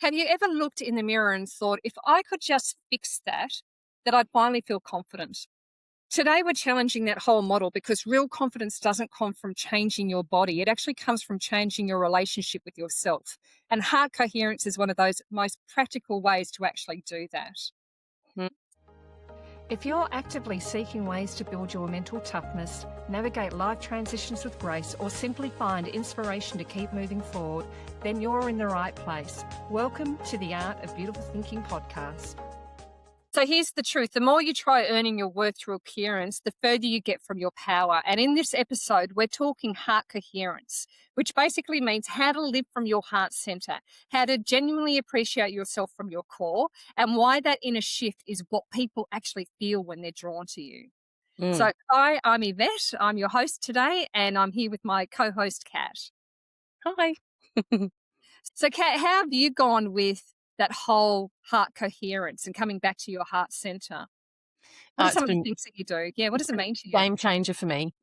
Have you ever looked in the mirror and thought, if I could just fix that, that I'd finally feel confident? Today, we're challenging that whole model because real confidence doesn't come from changing your body. It actually comes from changing your relationship with yourself. And heart coherence is one of those most practical ways to actually do that. If you're actively seeking ways to build your mental toughness, navigate life transitions with grace, or simply find inspiration to keep moving forward, then you're in the right place. Welcome to the Art of Beautiful Thinking podcast. So here's the truth. The more you try earning your worth through appearance, the further you get from your power. And in this episode, we're talking heart coherence, which basically means how to live from your heart center, how to genuinely appreciate yourself from your core, and why that inner shift is what people actually feel when they're drawn to you. So hi, I'm Yvette. I'm your host today, and I'm here with my co-host, Kat. Hi. So Kat, how have you gone with that whole heart coherence and coming back to your heart center? What are some of the things that you do? Yeah, what does it mean to you? Game changer for me.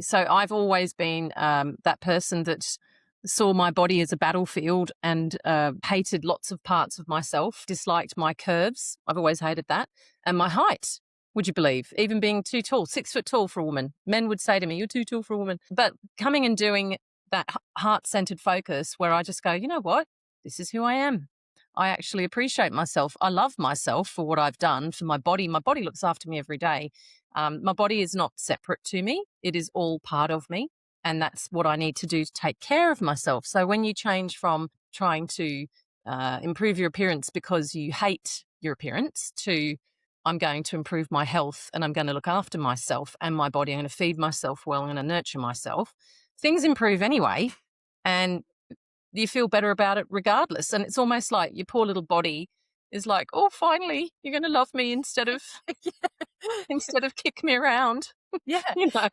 So I've always been that person that saw my body as a battlefield and hated lots of parts of myself, disliked my curves. I've always hated that. And my height, would you believe? Even being too tall, 6 foot tall for a woman. Men would say to me, you're too tall for a woman. But coming and doing that heart-centered focus where I just go, you know what? This is who I am. I actually appreciate myself. I love myself for what I've done for my body. My body looks after me every day. My body is not separate to me. It is all part of me. And that's what I need to do to take care of myself. So when you change from trying to improve your appearance because you hate your appearance to I'm going to improve my health and I'm going to look after myself and my body. I'm going to feed myself well. I'm going to nurture myself. Things improve anyway. And you feel better about it regardless. And it's almost like your poor little body is like, oh, finally, you're going to love me instead of kick me around. Yeah. You know?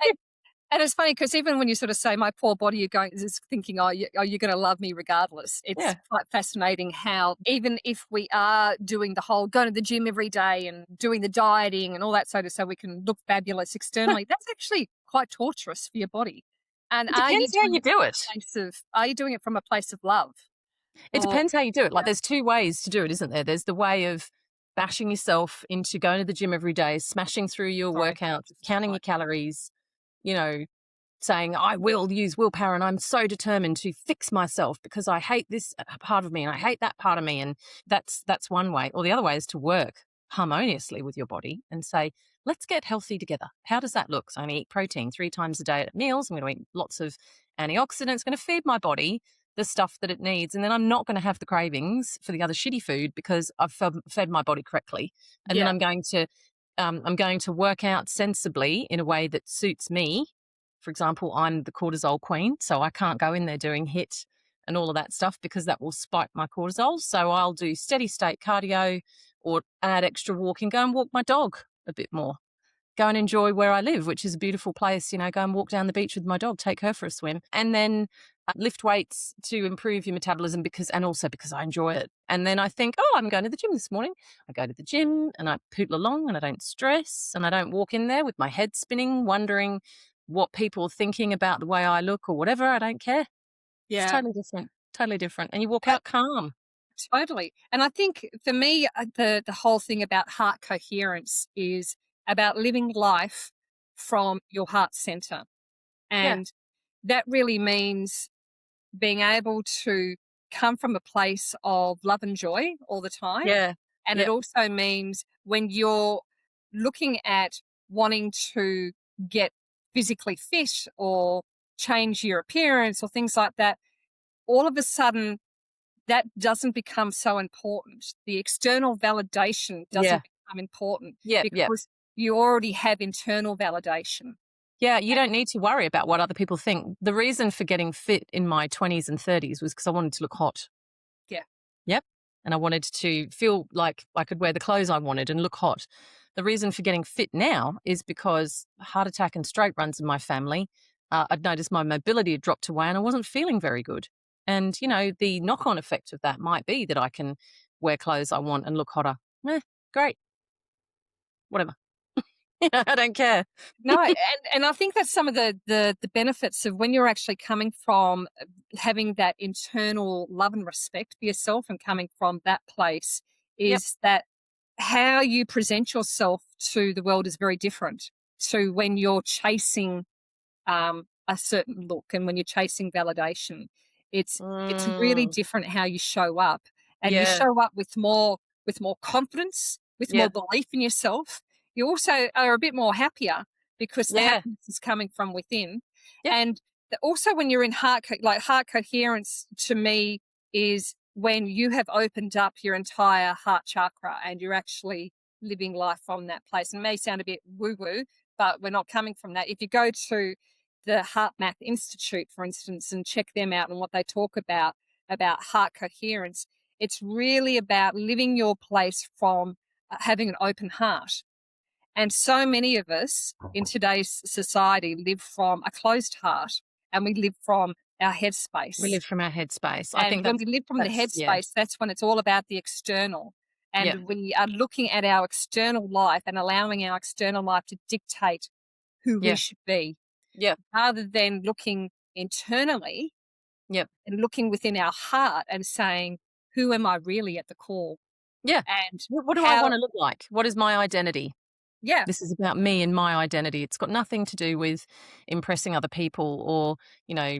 And it's funny because even when you sort of say my poor body, you're going is thinking, you're going to love me regardless. It's quite fascinating how even if we are doing the whole going to the gym every day and doing the dieting and all that sort of so we can look fabulous externally, that's actually quite torturous for your body. And It depends how you do it. Are you doing it from a place of love? It depends how you do it. Like there's two ways to do it, isn't there? There's the way of bashing yourself into going to the gym every day, smashing through your workouts, counting your calories, saying, I will use willpower and I'm so determined to fix myself because I hate this part of me and I hate that part of me. And that's one way. Or the other way is to work harmoniously with your body and say, let's get healthy together. How does that look? So I'm going to eat protein 3 times a day at meals. I'm going to eat lots of antioxidants, going to feed my body the stuff that it needs. And then I'm not going to have the cravings for the other shitty food because I've fed my body correctly. And then I'm going to work out sensibly in a way that suits me. For example, I'm the cortisol queen, so I can't go in there doing HIIT and all of that stuff because that will spike my cortisol. So I'll do steady state cardio or add extra walking, go and walk my dog a bit more. Go and enjoy where I live, which is a beautiful place, go and walk down the beach with my dog, take her for a swim. And then lift weights to improve your metabolism and also because I enjoy it. And then I think, I'm going to the gym this morning. I go to the gym and I pootle along and I don't stress and I don't walk in there with my head spinning, wondering what people are thinking about the way I look or whatever. I don't care. Yeah. It's totally different. And you walk out calm. Totally. And I think for me, the whole thing about heart coherence is about living life from your heart center. And that really means being able to come from a place of love and joy all the time. Yeah. And it also means when you're looking at wanting to get physically fit or change your appearance or things like that, all of a sudden that doesn't become so important. The external validation doesn't become important because you already have internal validation. Yeah, you don't need to worry about what other people think. The reason for getting fit in my 20s and 30s was because I wanted to look hot. Yeah. Yep. And I wanted to feel like I could wear the clothes I wanted and look hot. The reason for getting fit now is because heart attack and stroke runs in my family. I'd noticed my mobility had dropped away and I wasn't feeling very good. And, the knock-on effect of that might be that I can wear clothes I want and look hotter. Great. Whatever. I don't care. No, and I think that's some of the benefits of when you're actually coming from having that internal love and respect for yourself and coming from that place Yep. is that how you present yourself to the world is very different to when you're chasing a certain look and when you're chasing validation. It's really Mm, different how you show up, and you yeah. show up with more confidence, with more Yeah. belief in yourself. You also are a bit more happier because the Yeah. happiness is coming from within. Yep. And also when you're in heart coherence to me is when you have opened up your entire heart chakra and you're actually living life from that place. And it may sound a bit woo woo, but we're not coming from that. If you go to the Heart Math Institute, for instance, and check them out and what they talk about heart coherence, it's really about living your place from having an open heart. And so many of us in today's society live from a closed heart and we live from our We headspace. live from our headspace. I And think when we live from the yeah. headspace, that's when it's all about the external. Yeah. And we are looking at our external life and allowing our external life to dictate who we Yeah. should be, Yeah. rather than looking internally Yep. and looking within our heart and saying, who am I really at the core? Yeah. And What do I how, want to look like? What is my identity? yeah, This is about me and my identity. It's got nothing to do with impressing other people or,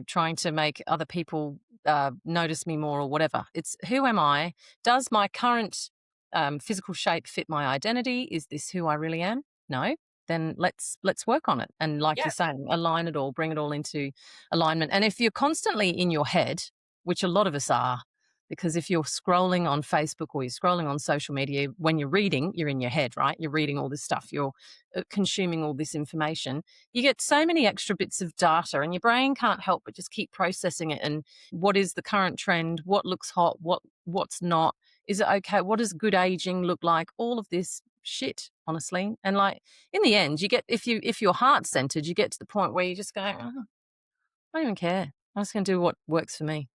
trying to make other people notice me more or whatever. It's who am I? Does my current physical shape fit my identity? Is this who I really am? No. Then let's work on it. And like yeah, you're saying, align it all, bring it all into alignment. And if you're constantly in your head, which a lot of us are, because if you're scrolling on Facebook or you're scrolling on social media, when you're reading, you're in your head, right? You're reading all this stuff, you're consuming all this information. You get so many extra bits of data, and your brain can't help but just keep processing it. And what is the current trend? What looks hot? What's not? Is it okay? What does good aging look like? All of this shit, honestly. And like in the end, you get if you're heart centered, you get to the point where you just go, oh, I don't even care. I'm just going to do what works for me.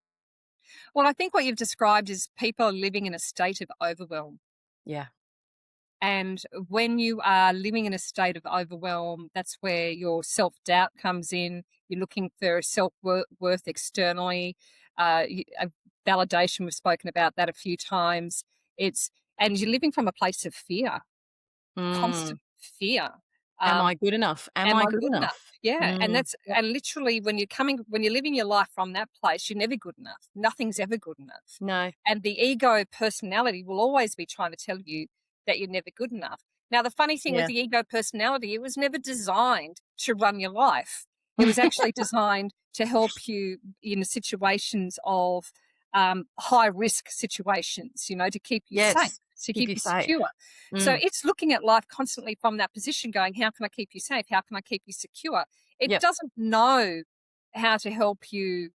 well, I think what you've described is people living in a state of overwhelm. Yeah. And when you are living in a state of overwhelm, that's where your self doubt comes in. You're looking for self worth externally, validation. We've spoken about that a few times. And you're living from a place of fear, Mm. constant fear. Am Um, I good enough? Am Am I I good good enough? enough? Yeah. And Mm. that's, Yep. and literally when you're living your life from that place, you're never good enough. Nothing's ever good enough. No. And the ego personality will always be trying to tell you that you're never good enough. Now, the funny thing with Yeah. the ego personality, it was never designed to run your life. It was actually designed to help you in situations of high risk situations, to keep you safe, Yes. to Keep keep you you safe. secure. So Mm. it's looking at life constantly from that position, going, how can I keep you safe? How can I keep you secure? It Yep. doesn't know how to help you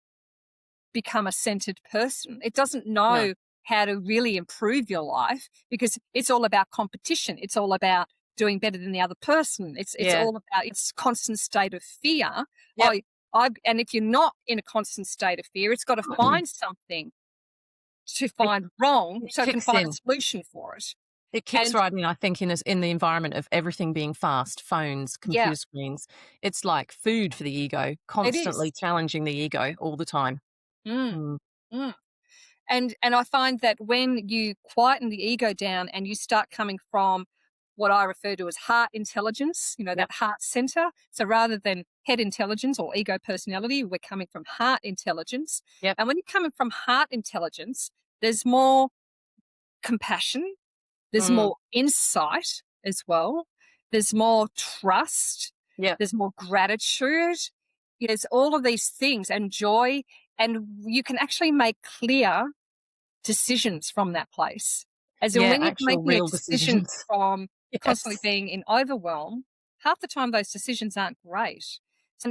become a centered person. It doesn't No. know how to really improve your life because it's all about competition. It's all about doing better than the other person. It's Yeah. all about its constant state of fear. Yep. And if you're not in a constant state of fear, it's got to find something to It find wrong it so it can kicks find a in. solution for it. It kicks And right in, I think, in the environment of everything being fast, phones, yeah, computer screens. It's like food for the ego, it is. constantly challenging the ego all the time. Mm, Mm. mm. And I find that when you quieten the ego down and you start coming from what I refer to as heart intelligence, Yep. that heart center. So rather than head intelligence or ego personality, we're coming from heart intelligence. Yep. And when you're coming from heart intelligence, there's more compassion, there's Mm. more insight as well, there's more trust, Yep. there's more gratitude. There's all of these things and joy, and you can actually make clear decisions from that place. As in Yeah, when you're actual making a real decision decisions. from constantly Yes. being in overwhelm, half the time those decisions aren't great.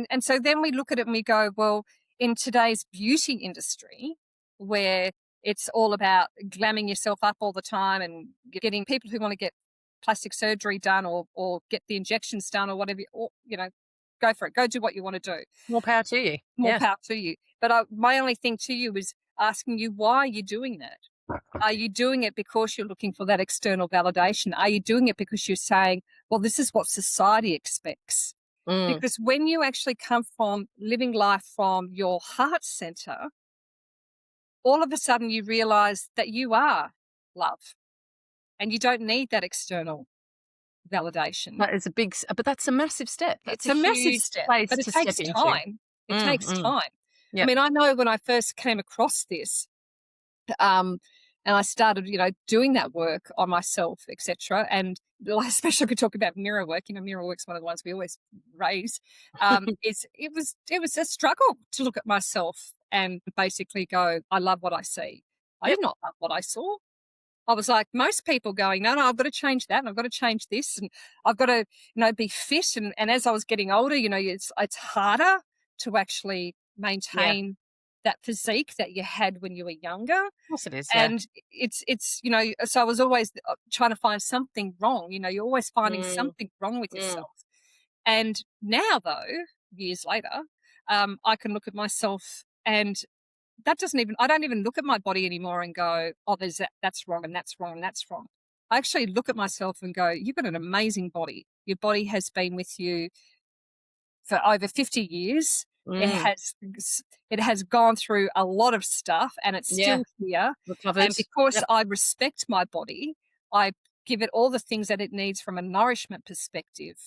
And so then we look at it and we go, well, in today's beauty industry, where it's all about glamming yourself up all the time and you're getting people who want to get plastic surgery done or get the injections done or whatever, or, go for it. Go do what you want to do. More power to you. More Yeah. power to you. But my only thing to you is asking you why you're doing that. Are you doing it because you're looking for that external validation? Are you doing it because you're saying, well, this is what society expects? Mm. Because when you actually come from living life from your heart center, all of a sudden you realize that you are love and you don't need that external validation. That is but that's a massive step. That's It's a a massive huge step, place but it to step takes into. time. It takes Mm. time. I Yep. mean, I know when I first came across this, um, and I started, doing that work on myself, etc. And especially if we talk about mirror work, mirror work's one of the ones we always raise. Is it was a struggle to look at myself and basically go, I love what I see. I Yep. did not love what I saw. I was like most people going, no, I've got to change that and I've got to change this and I've got to, be fit. And as I was getting older, it's harder to actually Yeah. Of maintain that physique that you had when you were younger. course it is. Yeah. And it's so I was always trying to find something wrong. You're always finding Mm. something wrong with Mm. yourself. And now, though, years later, I can look at myself and I don't even look at my body anymore and go, oh, that's wrong and that's wrong and that's wrong. I actually look at myself and go, you've got an amazing body. Your body has been with you for over 50 years. It Mm. has it has gone through a lot of stuff and it's Yeah. still here. Recovered. And because Yep. I respect my body, I give it all the things that it needs from a nourishment perspective,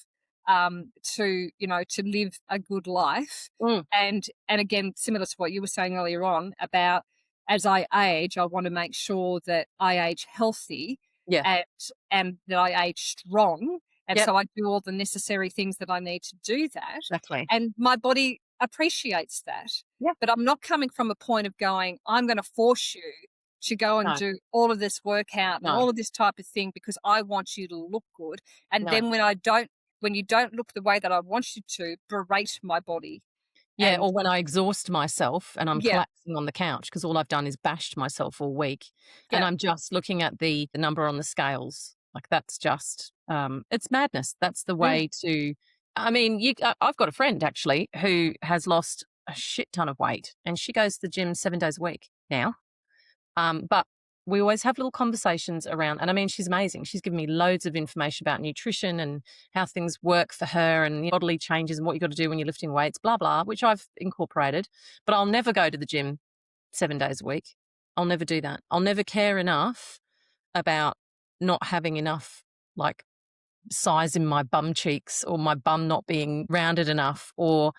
to live a good life. Mm. And again, similar to what you were saying earlier on about as I age, I want to make sure that I age healthy Yeah. and and that I age strong. And Yep. so I do all the necessary things that I need to do that. Exactly. And my body appreciates that. Yeah. But I'm not coming from a point of going, I'm going to force you to go and No. do all of this workout and No. all of this type of thing because I want you to look good. And No. then when you don't look the way that I want you to, berate my body. Yeah, And or when I exhaust myself and I'm yeah, collapsing on the couch because all I've done is bashed myself all week, and yeah, I'm just looking at the number on the scales. Like that's just it's madness. That's the mm, way to. I mean, I've got a friend actually who has lost a shit ton of weight, and she goes to the gym 7 days a week now. But we always have little conversations around, and I mean, she's amazing. She's given me loads of information about nutrition and how things work for her and bodily changes and what you got to do when you're lifting weights, blah, blah, which I've incorporated. But I'll never go to the gym 7 days a week. I'll never do that. I'll never care enough about not having enough like size in my bum cheeks or my bum not being rounded enough or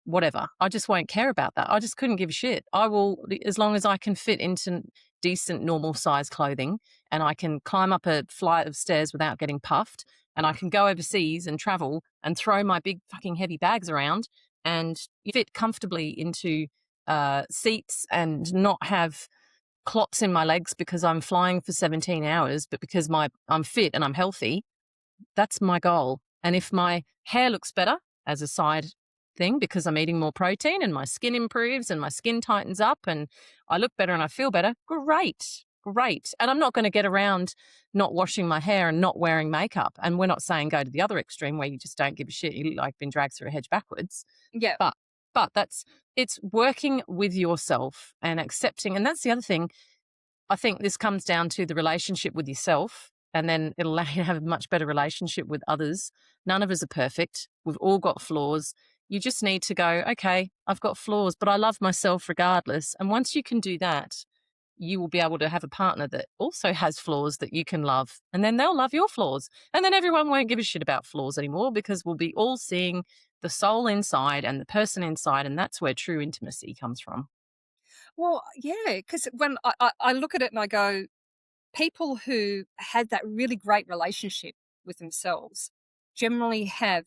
whatever. I just won't care about that. I just couldn't give a shit. I will, as long as I can fit into decent, normal size clothing and I can climb up a flight of stairs without getting puffed and I can go overseas and travel and throw my big fucking heavy bags around and fit comfortably into seats and not have clots in my legs because I'm flying for 17 hours, but because I'm fit and I'm healthy, that's my goal. And if my hair looks better as a side thing because I'm eating more protein and my skin improves and my skin tightens up and I look better and I feel better, great, great. And I'm not going to get around not washing my hair and not wearing makeup. And we're not saying go to the other extreme where you just don't give a shit. You look like been dragged through a hedge backwards. yeah. But it's working with yourself and accepting. And that's the other thing. I think this comes down to the relationship with yourself, and then it'll allow you to have a much better relationship with others. None of us are perfect. We've all got flaws. You just need to go, okay, I've got flaws, but I love myself regardless. And once you can do that, you will be able to have a partner that also has flaws that you can love. And then they'll love your flaws. And then everyone won't give a shit about flaws anymore because we'll be all seeing the soul inside and the person inside. And that's where true intimacy comes from. Well, yeah, because when I look at it and I go, people who had that really great relationship with themselves generally have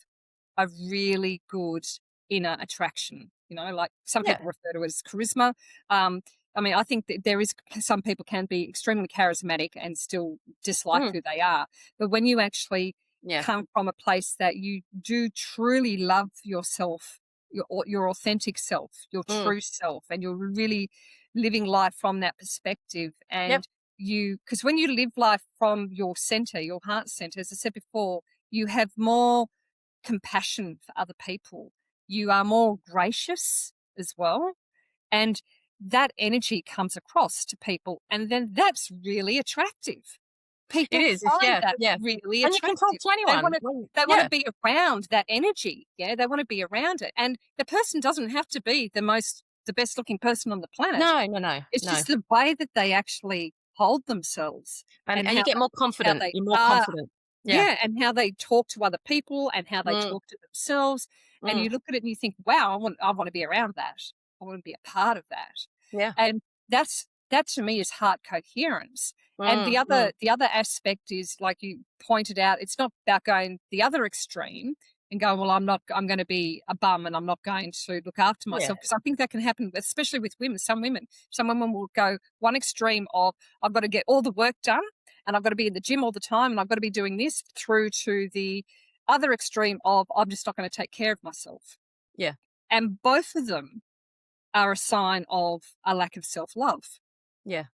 a really good inner attraction. Like some Yeah. people refer to it as charisma. Um, I mean, I think that there is some people can be extremely charismatic and still dislike Mm, who they are. But when you actually yeah. come from a place that you do truly love yourself, your authentic self, your Mm, true self, and you're really living life from that perspective, yep. and because when you live life from your center, your heart center, as I said before, you have more compassion for other people. You are more gracious as well. And that energy comes across to people, and then that's really attractive. People It is. find Yeah. that Yeah. really And you can talk attractive. to They anyone. want to they want to be around that energy. Yeah, they want to be around it. And the person doesn't have to be the best looking person on the planet. No, no, no, It's no. just the way that they actually hold themselves And how you get more how confident. they You're more are. confident. Yeah. Yeah, and how they talk to other people and how they Mm, talk to themselves. And you mm. look at it and you think, wow, I want to be around that. I want to be a part of that. Yeah. And that to me is heart coherence. And Mm, mm. the other aspect is, like you pointed out, it's not about going the other extreme and going, well, I'm going to be a bum and I'm not going to look after Yeah. myself. Because I think that can happen, especially with women. Some women will go one extreme of, I've got to get all the work done and I've got to be in the gym all the time and I've got to be doing this, through to the other extreme of, I'm just not going to take care of myself. Yeah. And both of them are a sign of a lack of self-love. Yeah.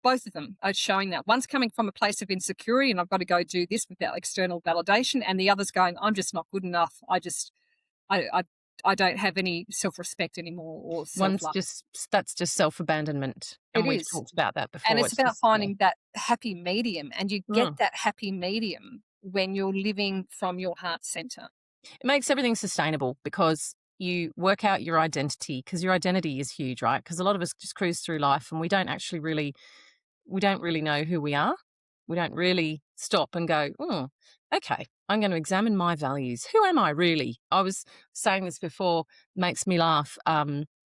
Both of them are showing that. One's coming from a place of insecurity and I've got to go do this without external validation, and the other's going, I'm just not good enough. I I don't have any self-respect anymore or self-love. That's just self-abandonment. It And we've is. talked about that And before. it's about finding that happy medium, and you get Mm. that happy medium when you're living from your heart center. It makes everything sustainable because you work out your identity, because your identity is huge, right? Because a lot of us just cruise through life and we don't really know who we are. We don't really stop and go, okay, I'm going to examine my values. Who am I really? I was saying this before, makes me laugh.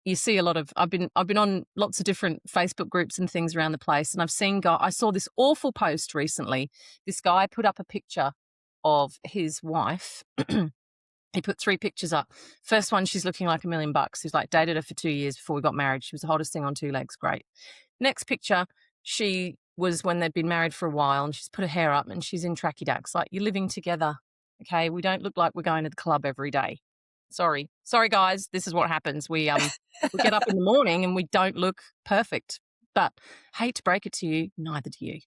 You see a lot of, I've been on lots of different Facebook groups and things around the place, and I saw this awful post recently. This guy put up a picture of his wife. He put 3 pictures up. First one, she's looking like $1 million. He's like, dated her for 2 years before we got married. She was the hottest thing on 2 legs. Great. Next picture, she was when they'd been married for a while, and she's put her hair up and she's in tracky dacks. Like, you're living together. Okay. We don't look like we're going to the club every day. Sorry, guys. This is what happens. We get up in the morning and we don't look perfect. But hate to break it to you, neither do you.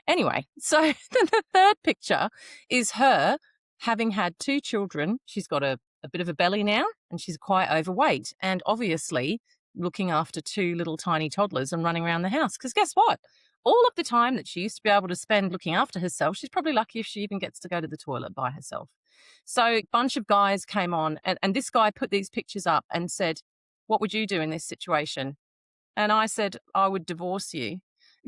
Anyway, so then the third picture is her having had 2 children. She's got a bit of a belly now and she's quite overweight, and obviously looking after 2 little tiny toddlers and running around the house. Because guess what? All of the time that she used to be able to spend looking after herself, she's probably lucky if she even gets to go to the toilet by herself. So a bunch of guys came on, and this guy put these pictures up and said, what would you do in this situation? And I said, I would divorce you,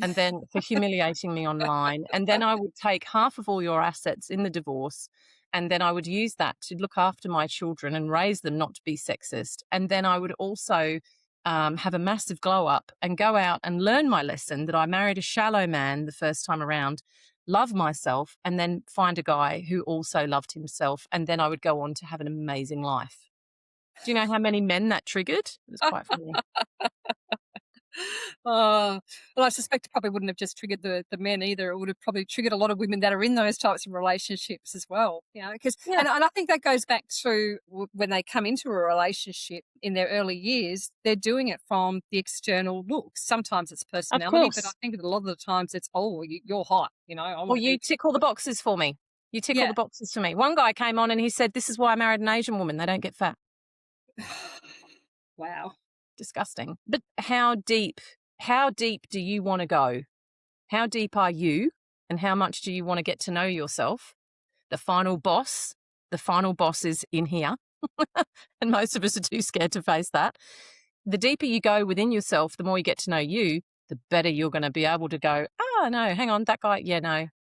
and then for humiliating me online. And then I would take half of all your assets in the divorce. And then I would use that to look after my children and raise them not to be sexist. And then I would also have a massive glow up and go out and learn my lesson that I married a shallow man the first time around, love myself, and then find a guy who also loved himself. And then I would go on to have an amazing life. Do you know how many men that triggered? It was quite funny. Well, I suspect it probably wouldn't have just triggered the men either. It would have probably triggered a lot of women that are in those types of relationships as well. You know, Yeah. and I think that goes back to when they come into a relationship in their early years, they're doing it from the external looks. Sometimes it's personality, but I think that a lot of the times it's, you're hot. You know, Well, you tick all the boxes for me. You tick all the boxes for me. One guy came on and he said, this is why I married an Asian woman. They don't get fat. Wow. Disgusting. But how deep do you want to go? How deep are you, and how much do you want to get to know yourself? The final boss is in here. And most of us are too scared to face that. The deeper you go within yourself, the more you get to know you, the better you're going to be able to go, no, hang on, that guy,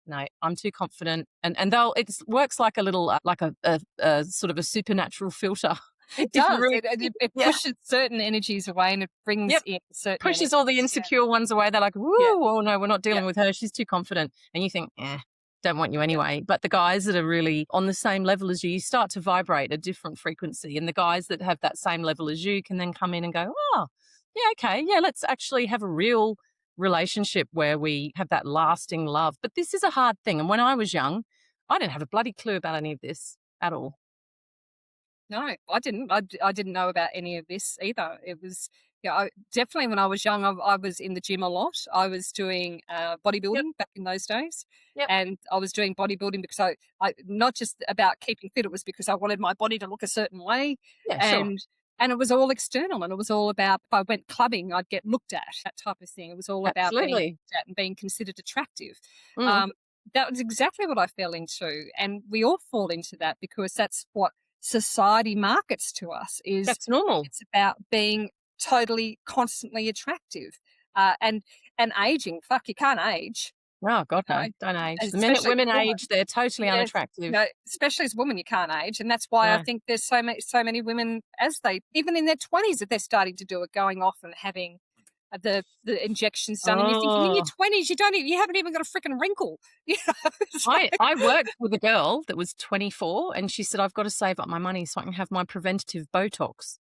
no, I'm too confident. And it works like a little, like a sort of a supernatural filter. It does. It pushes certain energies away, and it brings in certain pushes all the insecure ones away. They're like, woo, oh no, we're not dealing with her. She's too confident. And you think, don't want you anyway. But the guys that are really on the same level as you start to vibrate a different frequency. And the guys that have that same level as you can then come in and go, let's actually have a real relationship where we have that lasting love. But this is a hard thing. And when I was young, I didn't have a bloody clue about any of this at all. No, I didn't. I didn't know about any of this either. It was, definitely when I was young, I was in the gym a lot. I was doing bodybuilding back in those days. And I was doing bodybuilding because I not just about keeping fit, it was because I wanted my body to look a certain way. Yeah, and And it was all external, and it was all about, if I went clubbing, I'd get looked at, that type of thing. It was all about being Absolutely. looked at and being considered attractive. Mm. That was exactly what I fell into. And we all fall into that because that's what society markets to us, is That's normal. it's about being totally, constantly attractive. And aging, fuck, you can't age. Oh, God, You no, know, don't age. The minute especially as women a woman. age, they're totally Yes, unattractive. especially as a woman, you can't age, and that's why I No. think there's so many women, as they, even in their 20s, that they're starting to do it, going off and having the injections done. And you're thinking, in your Oh, 20s, you haven't even got a freaking wrinkle. You know, it's I like, worked with a girl that was 24, and she said, I've got to save up my money so I can have my preventative Botox.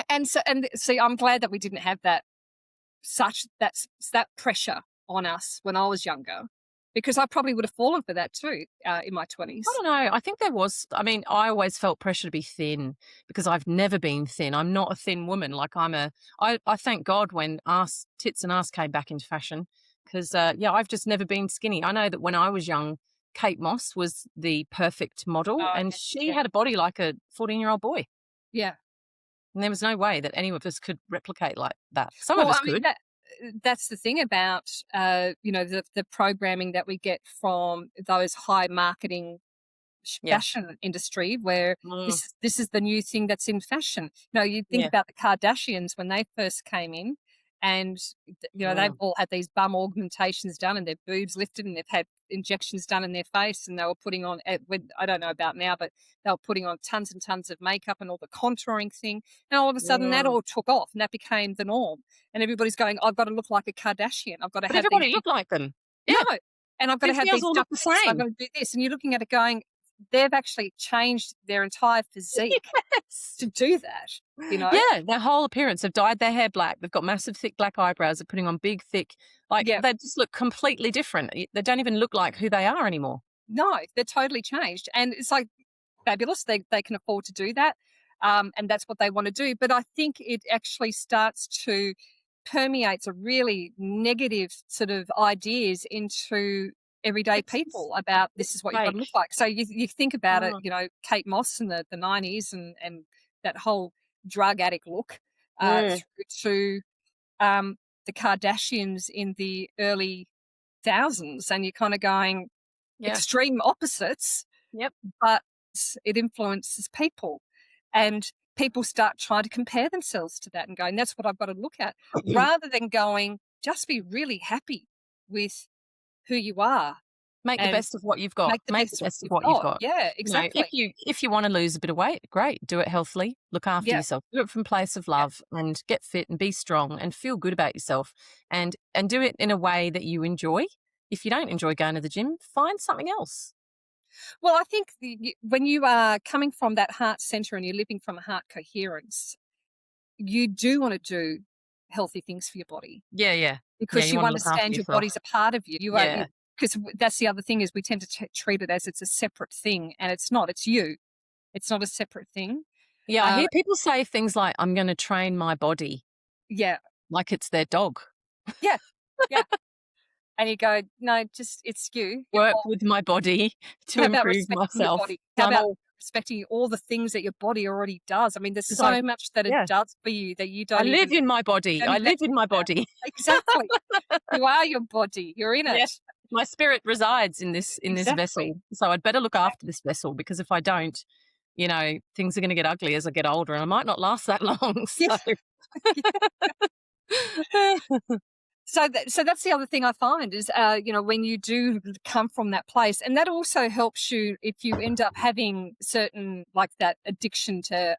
and see, I'm glad that we didn't have that pressure on us when I was younger, because I probably would have fallen for that too in my 20s. I don't know. I think there was, I mean, I always felt pressure to be thin because I've never been thin. I'm not a thin woman. Like I thank God when tits and ass came back into fashion because, yeah, I've just never been skinny. I know that when I was young, Kate Moss was the perfect model Oh, and she had a body like a 14-year-old boy. yeah. And there was no way that any of us could replicate like that. Some of Well, us I mean, could. that's the thing about the programming that we get from those high marketing Yeah. fashion industry, where Mm, this is the new thing that's in fashion. You think yeah. about the Kardashians when they first came in, and they've Mm, all had these bum augmentations done and their boobs lifted, and they've had injections done in their face, and they were putting on, I don't know about now, but they were putting on tons and tons of makeup and all the contouring thing, and all of a sudden that mm. all took off and that became the norm, and everybody's going, I've got to look like a Kardashian, I've got to But have these everybody big, looked like them. no, Yeah. and I've got to These have girls these all duck look the lips, and I've same. got to do this. And you're looking at it going, they've actually changed their entire physique Yes. to do that, Yeah, their whole appearance. They've dyed their hair black. They've got massive, thick black eyebrows. They're putting on big, thick, like Yeah. they just look completely different. They don't even look like who they are anymore. No, they're totally changed. And it's like fabulous. They can afford to do that. And that's what they want to do. But I think it actually starts to permeates a really negative sort of ideas into everyday It's people about this is what you've got to look fake. like. So you think about it, Mm, Kate Moss in the 90s, and that whole drug addict look, mm, through to the Kardashians in the early thousands, and you're kind of going, yeah. extreme opposites, Yep. but it influences people. And people start trying to compare themselves to that and going, that's what I've got to look at, rather than going, just be really happy with who you are Make the and best of what you've got. make the Make the best of what best of you've what you've got. got. Yeah, exactly. If you want to lose a bit of weight, great. Do it healthily. Look after Yeah, yourself. Do it from a place of love and get fit and be strong and feel good about yourself and do it in a way that you enjoy. If you don't enjoy going to the gym, find something else. well, I think when you are coming from that heart center and you're living from a heart coherence, you do want to do healthy things for your body, Yeah, yeah. Yeah, because you you want to look after understand your yourself. body's a part of you. You are, Yeah. because that's the other thing, is we tend to treat it as it's a separate thing, and it's not. It's you. It's not a separate thing. Yeah, I Uh, hear people say things like, I'm going to train my body yeah, like it's their dog. yeah, yeah. And you go, no, just it's you. Your Work whole. with my body to How about improve respecting your myself. body? How I'm about all respecting all the things that your body already does? I mean, there's because I so much that it yeah. does for you that you I don't live even in my body. I live think in my about. body. Exactly. You are your body. You're in Yeah. it. My spirit resides in this Exactly. vessel. So I'd better look after Exactly. this vessel because if I don't, things are going to get ugly as I get older and I might not last that long. Yeah. So So that's the other thing I find is, when you do come from that place, and that also helps you if you end up having certain, like that addiction to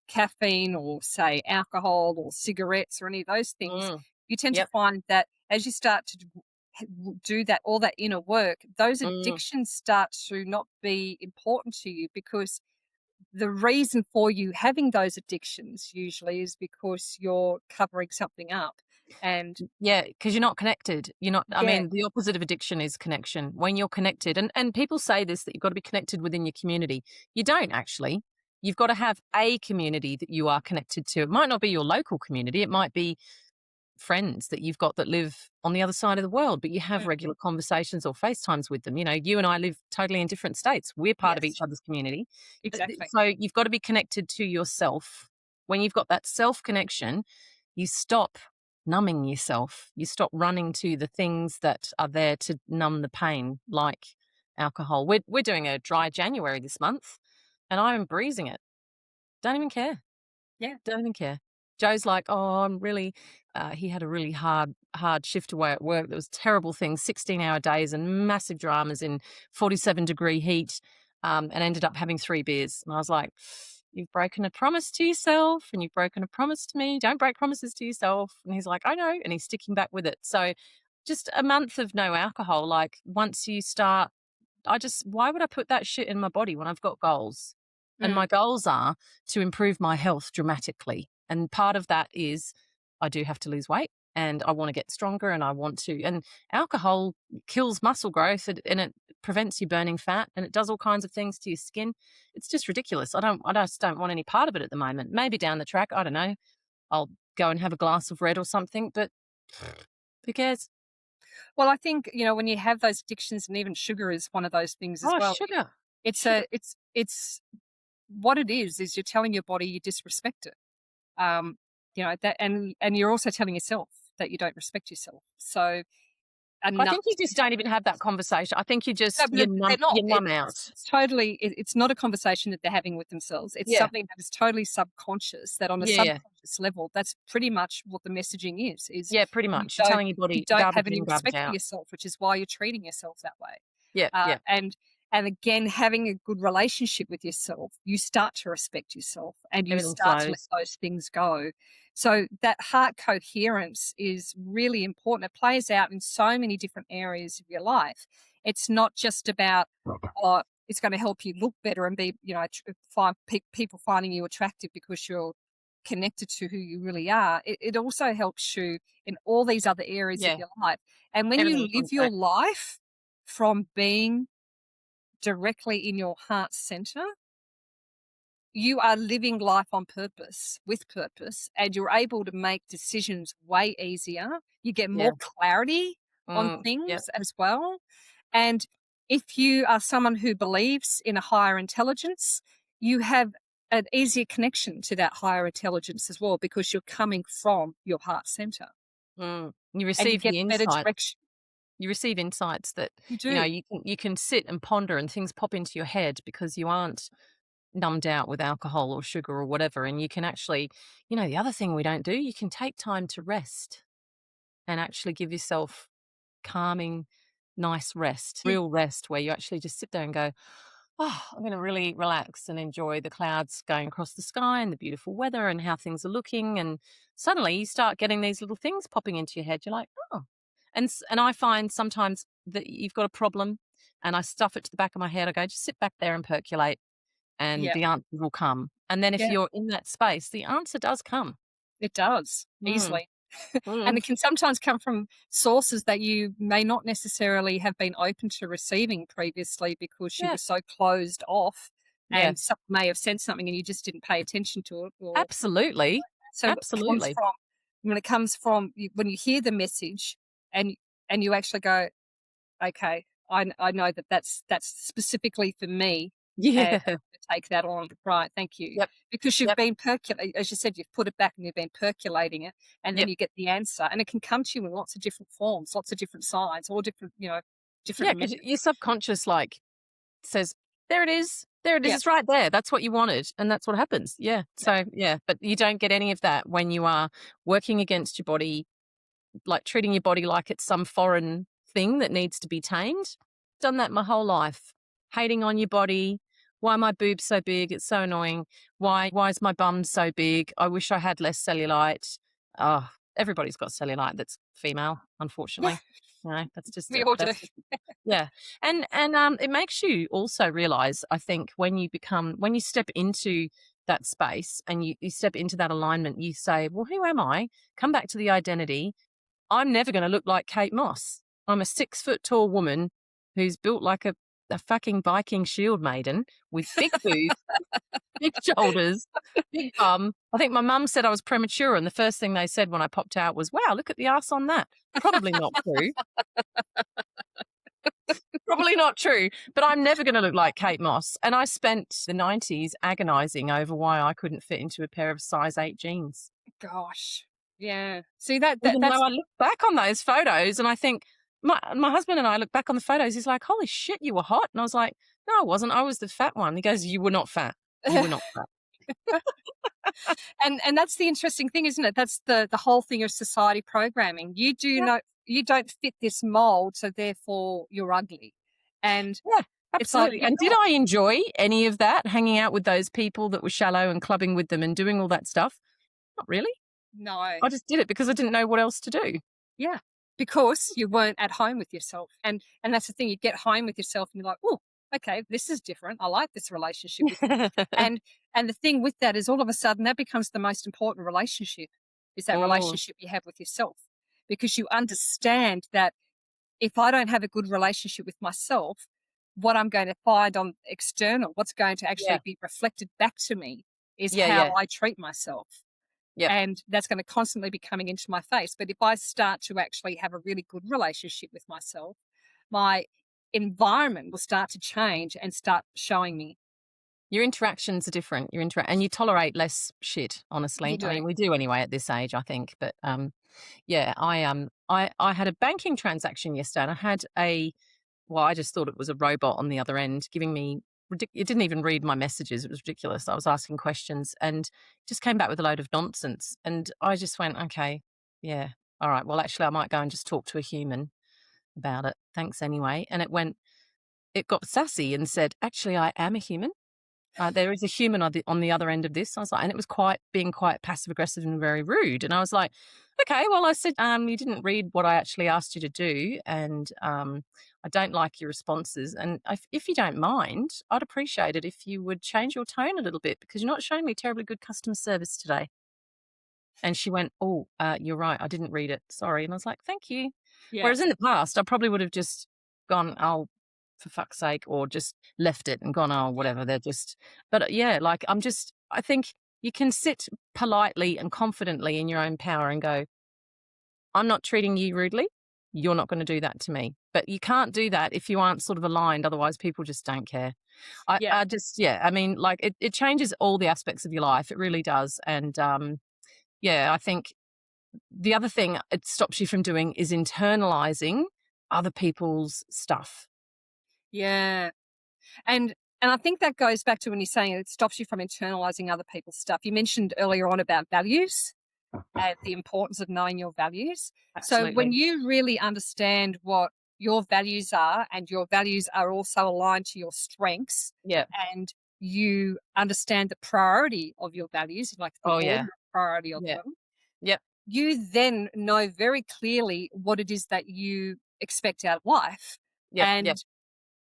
caffeine, or say alcohol or cigarettes or any of those things. mm, You tend to yep. find that as you start to do that, all that inner work, those Mm, addictions start to not be important to you, because the reason for you having those addictions usually is because you're covering something up. And yeah, because you're not connected. You're not I yeah, mean, the opposite of addiction is connection. When you're connected and people say this that you've got to be connected within your community. You don't actually. You've got to have a community that you are connected to. It might not be your local community. It might be friends that you've got that live on the other side of the world, but you have regular conversations or FaceTimes with them. You know, you and I live totally in different states. We're part of Yes, each other's community. exactly. So you've got to be connected to yourself. When you've got that self connection, you stop numbing yourself. You stop running to the things that are there to numb the pain, like alcohol. We're doing a dry January this month, and I'm breezing it. Don't even care. Yeah. Don't even care. Joe's like, oh, I'm really. He had a really hard shift away at work. There was terrible things, 16-hour days and massive dramas in 47-degree heat, and ended up having 3 beers. And I was like, you've broken a promise to yourself, and you've broken a promise to me. Don't break promises to yourself. And he's like, I know, and he's sticking back with it. So, just a month of no alcohol. Like once you start, why would I put that shit in my body when I've got goals? And my goals are to improve my health dramatically. And part of that is I do have to lose weight and I want to get stronger and I want to. And alcohol kills muscle growth and it prevents you burning fat and it does all kinds of things to your skin. It's just ridiculous. I just don't want any part of it at the moment. Maybe down the track, I don't know. I'll go and have a glass of red or something, but who cares? Well, I think, when you have those addictions, and even sugar is one of those things as Oh, well. sugar. It's Sugar. it's what it is you're telling your body you disrespect it. That, and you're also telling yourself that you don't respect yourself. So I enough. think you just don't even have that conversation. I think you No, just, but they're not. you numb out. It's totally. It's not a conversation that they're having with themselves. It's Yeah. something that is totally subconscious. That on a Yeah. subconscious level, that's pretty much what the messaging is. Yeah, pretty much. You're telling your body, you don't garbage have any in, garbage respect for out. yourself, which is why you're treating yourself that way. Yeah, yeah. And again, having a good relationship with yourself, you start to respect yourself and you Everything start to let flows. those things go. So that heart coherence is really important. It plays out in so many different areas of your life. It's not just about, it's going to help you look better and be, find people finding you attractive because you're connected to who you really are. It also helps you in all these other areas of Yeah. your life. And when Everything you live comes your back. life from being directly in your heart center, you are living life on purpose, with purpose, and you're able to make decisions way easier. You get more Yeah. clarity on Yeah. things as well. And if you are someone who believes in a higher intelligence, you have an easier connection to that higher intelligence as well because you're coming from your heart center You and you receive get the better insight. direction. You receive insights that, You do. you can sit and ponder and things pop into your head because you aren't numbed out with alcohol or sugar or whatever. And you can actually, the other thing we don't do, you can take time to rest and actually give yourself calming, nice rest, real rest where you actually just sit there and go, oh, I'm going to really relax and enjoy the clouds going across the sky and the beautiful weather and how things are looking. And suddenly you start getting these little things popping into your head. You're like, oh. And I find sometimes that you've got a problem and I stuff it to the back of my head. I go, just sit back there and percolate and Yeah. the answer will come. And then if Yeah. you're in that space, the answer does come. It does, Mm. easily. Mm. And it can sometimes come from sources that you may not necessarily have been open to receiving previously because you Yeah. were so closed off Yeah. and someone may have said something and you just didn't pay attention to it. Absolutely. So Absolutely. when it comes from when you hear the message and you actually go, okay, I know that's specifically for me. And Yeah. I'm gonna take that on. Right, thank you. Yep. Because you've Yep. been as you said, you've put it back and you've been percolating it, and then Yep. you get the answer. And it can come to you in lots of different forms, lots of different signs, all different, different Yeah, because methods. your subconscious says, there it is. There it is. Yeah. It's right there. That's what you wanted. And that's what happens. Yeah. So, yeah. But you don't get any of that when you are working against your body, like treating your body like it's some foreign thing that needs to be tamed. Done that my whole life. Hating on your body. Why are my boobs so big? It's so annoying. Why is my bum so big? I wish I had less cellulite. Oh, everybody's got cellulite that's female, unfortunately. That's just We all do. yeah. And it makes you also realize, I think, when you step into that space and you step into that alignment, you say, well, who am I? Come back to the identity. I'm never going to look like Kate Moss. I'm a 6 foot tall woman who's built like a a fucking Viking shield maiden with big boobs, big shoulders, big bum. I think my mum said I was premature, and the first thing they said when I popped out was, "Wow, look at the ass on that." Probably not true. Probably not true, but I'm never going to look like Kate Moss. And I spent the 90s agonizing over why I couldn't fit into a pair of size 8 jeans. Gosh. Yeah. See, that Even that's though I look back on those photos and I think, my husband and I look back on the photos, he's like, "Holy shit, you were hot." And I was like, "No, I wasn't. I was the fat one." He goes, "You were not fat. You were not fat." and that's the interesting thing, isn't it? That's the whole thing of society programming. You do Yeah. not you don't fit this mold, so therefore you're ugly. And Yeah, it's like absolutely. you're And did not. I enjoy any of that, hanging out with those people that were shallow and clubbing with them and doing all that stuff? Not really. No. I just did it because I didn't know what else to do. Yeah. Because you weren't at home with yourself. And that's the thing, you get home with yourself and you're like, "Oh, okay, this is different. I like this relationship with me." And the thing with that is all of a sudden that becomes the most important relationship, is that Mm, relationship you have with yourself. Because you understand that if I don't have a good relationship with myself, what I'm going to find on external, what's going to yeah. actually be reflected back to me is Yeah, how yeah. I treat myself. Yep. And that's going to constantly be coming into my face. But if I start to actually have a really good relationship with myself, my environment will start to change and start showing me. Your interactions are different. And you tolerate less shit, You honestly. I do. mean, we do anyway at this age, I think. But yeah, I had a banking transaction yesterday, and I had I just thought it was a robot on the other end giving me it didn't even read my messages. It was ridiculous. I was asking questions and just came back with a load of nonsense. And I just went, okay, yeah, all right. Well, actually, I might go and just talk to a human about it. Thanks anyway. And it got sassy and said, actually, I am a human. There is a human on the other end of this. I was like, and it was being quite passive aggressive and very rude. And I was like, okay, well, I said, you didn't read what I actually asked you to do, and I don't like your responses. And if you don't mind, I'd appreciate it if you would change your tone a little bit because you're not showing me terribly good customer service today. And she went, "Oh, you're right. I didn't read it. Sorry." And I was like, "Thank you." Yeah. Whereas in the past, I probably would have just gone, "Oh, for fuck's sake," or just left it and gone, "Oh, Yeah. whatever." They're just, but yeah, like I think you can sit politely and confidently in your own power and go, "I'm not treating you rudely. You're not going to do that to me." But you can't do that if you aren't sort of aligned. Otherwise, people just don't care. Yeah. I just, yeah, I mean, like it changes all the aspects of your life. It really does. And, yeah, I think the other thing it stops you from doing is internalizing other people's stuff. Yeah. And I think that goes back to when you're saying it stops you from internalizing other people's stuff. You mentioned earlier on about values and the importance of knowing your values. So when Absolutely. you really understand what your values are and your values are also aligned to your strengths, Yeah. and you understand the priority of your values, like the Oh, order yeah. of priority of Yeah. them, Yep. you then know very clearly what it is that you expect out of life. Yep. Yep. And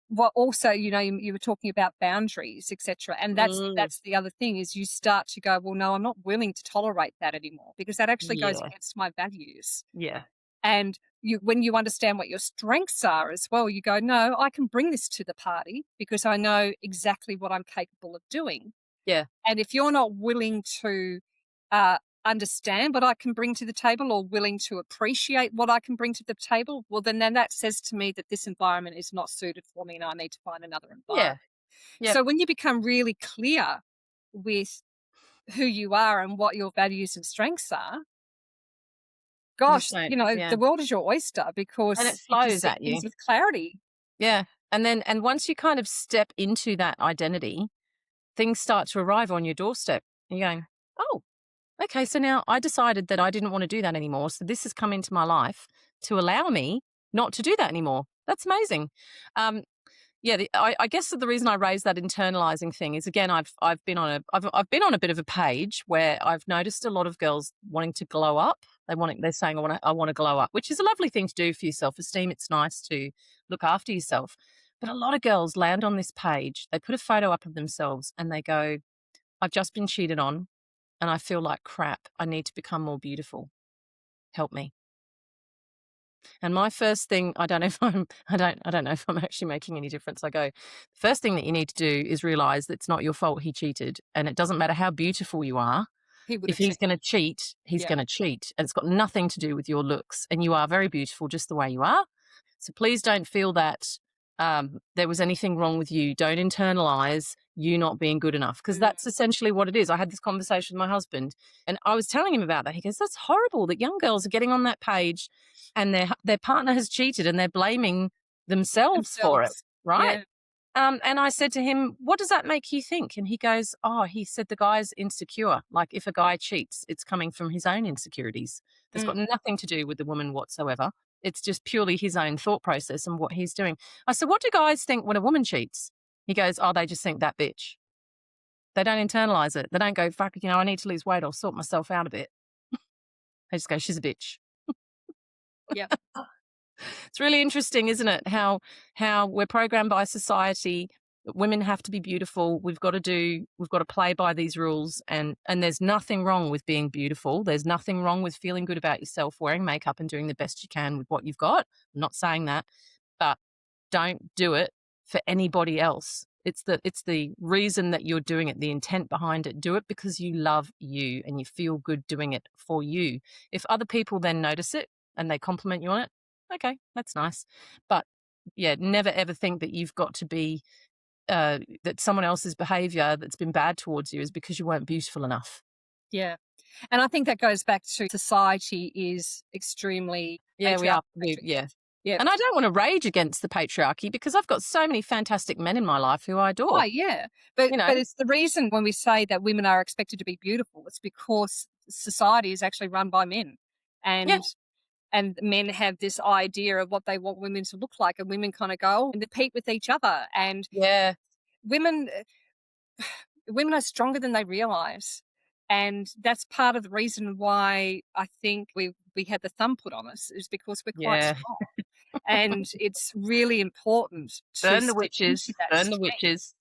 what also, you were talking about boundaries, etc. And that's Mm, that's the other thing, is you start to go, well, no, I'm not willing to tolerate that anymore because that actually goes yeah. against my values. Yeah. And when you understand what your strengths are as well, you go, no, I can bring this to the party because I know exactly what I'm capable of doing. Yeah. And if you're not willing to uh, understand what I can bring to the table or willing to appreciate what I can bring to the table, well, then that says to me that this environment is not suited for me and I need to find another Yeah. environment. Yep. So when you become really clear with who you are and what your values and strengths are, You just gosh, don't. Yeah. the world is your oyster And it because you can flows see at you. things with clarity. Yeah. And once you kind of step into that identity, things start to arrive on your doorstep. And you're going, oh, okay, so now I decided that I didn't want to do that anymore. So this has come into my life to allow me not to do that anymore. That's amazing. Um, yeah, I guess the reason I raised that internalizing thing is, again, I've been on a bit of a page where I've noticed a lot of girls wanting to glow up. They're saying I want to glow up, which is a lovely thing to do for your self esteem. It's nice to look after yourself, but a lot of girls land on this page. They put a photo up of themselves and they go, "I've just been cheated on, and I feel like crap. I need to become more beautiful. Help me." And my first thing, I don't know if I don't know if I'm actually making any difference. I go, the first thing that you need to do is realize that it's not your fault he cheated. And it doesn't matter how beautiful you are. He would If have he's cheated. going to cheat, he's Yeah. going to cheat. And it's got nothing to do with your looks. And you are very beautiful just the way you are. So please don't feel that there was anything wrong with you. Don't internalize you not being good enough, because that's essentially what it is. I had this conversation with my husband and I was telling him about that. He goes, that's horrible that young girls are getting on that page and their partner has cheated and they're blaming themselves for it, Themselves. right? Yeah. And I said to him, what does that make you think? And he goes, oh, he said the guy's insecure. Like if a guy cheats, it's coming from his own insecurities. That's got nothing to do with the woman whatsoever. It's just purely his own thought process and what he's doing. I said, what do guys think when a woman cheats? He goes, oh, they just think that bitch. They don't internalize it. They don't go, fuck, I need to lose weight. I'll sort myself out a bit. They just go, she's a bitch. Yeah. It's really interesting, isn't it? How we're programmed by society. Women have to be beautiful. We've got to play by these rules, and there's nothing wrong with being beautiful. There's nothing wrong with feeling good about yourself, wearing makeup and doing the best you can with what you've got. I'm not saying that, but don't do it for anybody else. It's the reason that you're doing it, the intent behind it. Do it because you love you and you feel good doing it for you. If other people then notice it and they compliment you on it, okay, that's nice. But yeah, never ever think that you've got to be that someone else's behavior that's been bad towards you is because you weren't beautiful enough. Yeah. And I think that goes back to society is extremely Yeah, we are. patriarchal. Yeah. Yeah. And I don't want to rage against the patriarchy because I've got so many fantastic men in my life who I adore. Oh, yeah. But it's the reason when we say that women are expected to be beautiful, it's because society is actually run by men. Yeah. And men have this idea of what they want women to look like, and women kind of go and compete with each other. And Yeah. women are stronger than they realize. And that's part of the reason why I think we had the thumb put on us, is because we're quite Yeah. strong. And it's really important to Burn the step witches. into that Burn the strength. witches.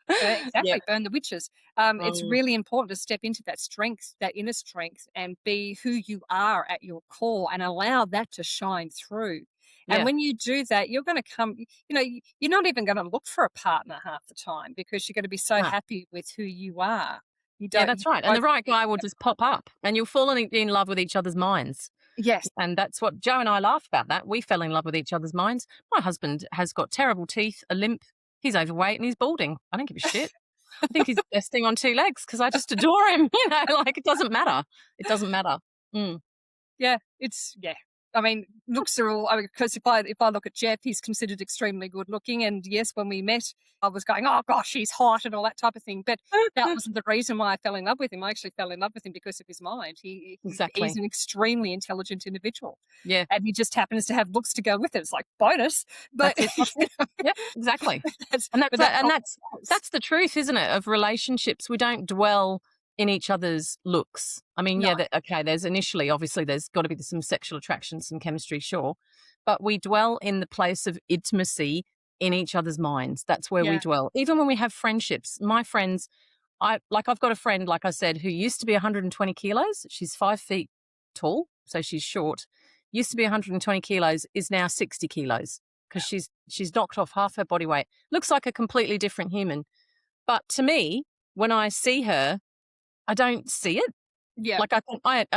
Exactly, Yeah. burn the witches. It's Mm, really important to step into that strength, that inner strength, and be who you are at your core and allow that to shine through. And yeah. when you do that, you're going to come, you're not even going to look for a partner half the time because you're going to be so No. happy with who you are. Yeah, that's right. And the won't right need guy will that just pop up and you'll fall in love with each other's minds. Yes. And that's what Joe and I laugh about that. We fell in love with each other's minds. My husband has got terrible teeth, a limp, he's overweight and he's balding. I don't give a shit. I think he's the best thing on two legs because I just adore him. Like it doesn't matter. It doesn't matter. Mm. Yeah, I mean, looks are all, because if I look at Jeff, he's considered extremely good looking. And yes, when we met, I was going, oh gosh, he's hot and all that type of thing. But that wasn't the reason why I fell in love with him. I actually fell in love with him because of his mind. He's Exactly. an extremely intelligent individual. Yeah. And he just happens to have looks to go with it. It's like bonus. But That's it. Yeah, exactly. that's the truth, isn't it? Of relationships, we don't dwell in each other's looks. I mean, no. There's initially, obviously, there's got to be some sexual attraction, some chemistry, sure, but we dwell in the place of intimacy in each other's minds. That's where we dwell. Even when we have friendships, my friends, I've got a friend, like I said, who used to be 120 kilos. She's 5 feet tall, so she's short. Used to be 120 kilos, is now 60 kilos because she's knocked off half her body weight. Looks like a completely different human. But to me, when I see her, I don't see it. Yeah. Like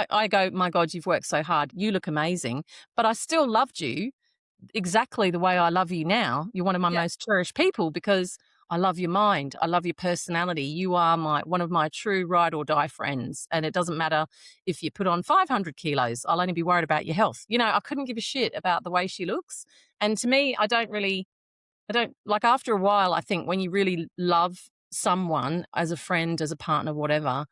I go, my God, you've worked so hard. You look amazing. But I still loved you exactly the way I love you now. You're one of my most cherished people because I love your mind. I love your personality. You are one of my true ride or die friends. And it doesn't matter if you put on 500 kilos. I'll only be worried about your health. I couldn't give a shit about the way she looks. And to me, I don't like, after a while, I think when you really love someone as a friend, as a partner, whatever,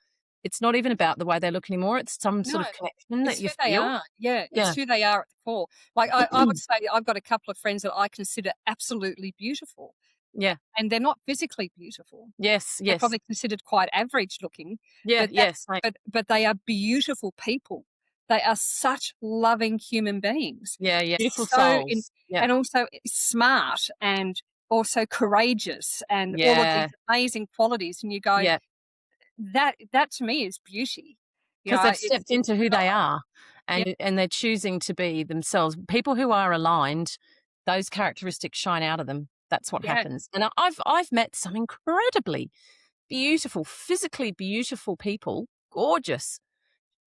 it's not even about the way they look anymore. It's some sort of connection that you feel. They are. Yeah, it's who they are at the core. Like I would say I've got a couple of friends that I consider absolutely beautiful. Yeah. And they're not physically beautiful. Yes, They're yes. probably considered quite average looking. Yeah, yes. But they are beautiful people. They are such loving human beings. Yeah, yeah. Beautiful souls. And also smart and also courageous and all of these amazing qualities. And you go, that to me is beauty. Because they've stepped into who they are. and they're choosing to be themselves. People who are aligned, those characteristics shine out of them. That's what happens. And I've met some incredibly beautiful, physically beautiful people, gorgeous.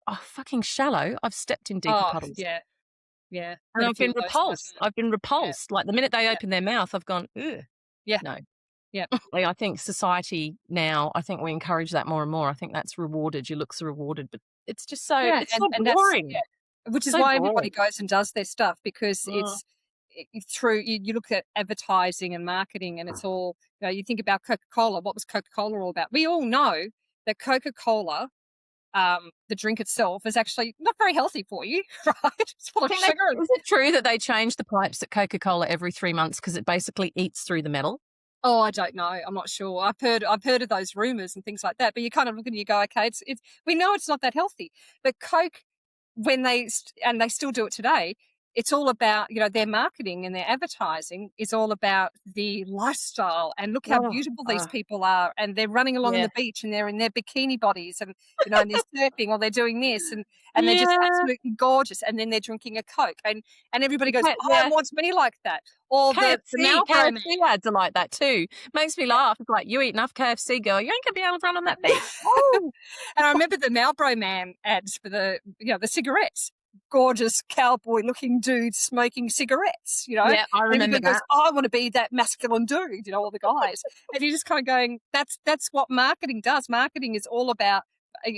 Oh, fucking shallow. I've stepped in deeper puddles. Yeah. And I've been repulsed. I've been repulsed. Like the minute they open their mouth, I've gone, ugh. Yeah. No. Yeah. I think society now, I think we encourage that more and more. I think that's rewarded. Your looks are rewarded, but it's just so, it's so boring. Which is why everybody goes and does their stuff, because it's through, you look at advertising and marketing, and it's all, you think about Coca-Cola. What was Coca-Cola all about? We all know that Coca-Cola, the drink itself, is actually not very healthy for you, right? It's full of sugar. Is it true that they change the pipes at Coca-Cola every 3 months because it basically eats through the metal? Oh, I don't know. I'm not sure. I've heard of those rumors and things like that. But you kind of look and you go, okay, it's we know it's not that healthy. But Coke, when they still do it today, it's all about, their marketing and their advertising is all about the lifestyle, and look how beautiful these people are, and they're running along on the beach and they're in their bikini bodies, and and they're surfing or they're doing this, and they're just absolutely gorgeous, and then they're drinking a Coke, and everybody goes, I want many like that. Or the KFC ads are like that too. Makes me laugh. It's like, you eat enough KFC, girl, you ain't gonna be able to run on that beach. And I remember the Marlboro Man ads for the the cigarettes. Gorgeous cowboy looking dude smoking cigarettes, Yeah, I remember that. Goes, I want to be that masculine dude, all the guys. And you're just kind of going, that's what marketing does. Marketing is all about